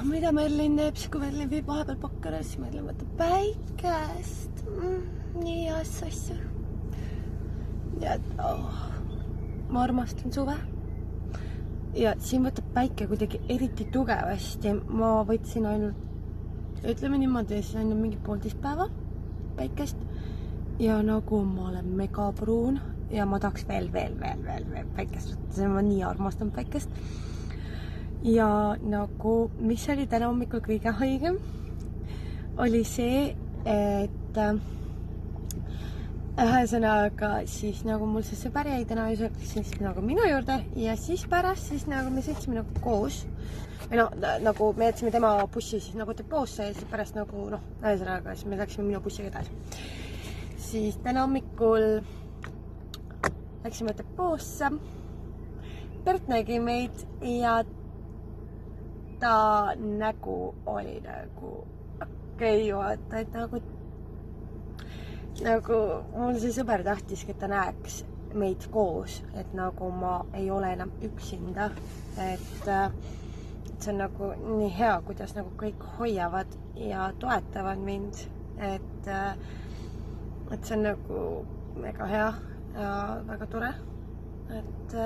mida Merlin teeb, siis kui Merlin viib vahepeal pakkare, siis Merlin võtab päikest. Nii heas asja. Ja ma armastan suve. Ja siin võtab päike kuidagi eriti tugevasti. Ma võtsin ainult, ütleme niimoodi, siis ainult mingi 1,5 päeva päikest. Ja nagu ma olen megapruun ja ma tahaks veel päikest võtta. Ma nii armastan päikest. Ja nagu, mis oli täna hommikul kõige haigem, oli see, et ühesõnaga siis nagu mul see sõber jäi täna ööseks siis nagu minu juurde ja siis pärast siis nagu me sõitsime nagu koos või nagu me jätsime tema bussi siis nagu depoosse ja siis pärast nagu ühesõnaga siis me läksime minu bussiga edasi. Siis täna hommikul läksime depoosse, Bert nägi meid ja ta nägu oli nagu vaata, et nagu mul see sõber tahtiski, et ta näeks meid koos, et nagu ma ei ole enam üksinda, et see on nagu nii hea, kuidas nagu kõik hoiavad ja toetavad mind, et see on nagu mega hea ja väga tore, et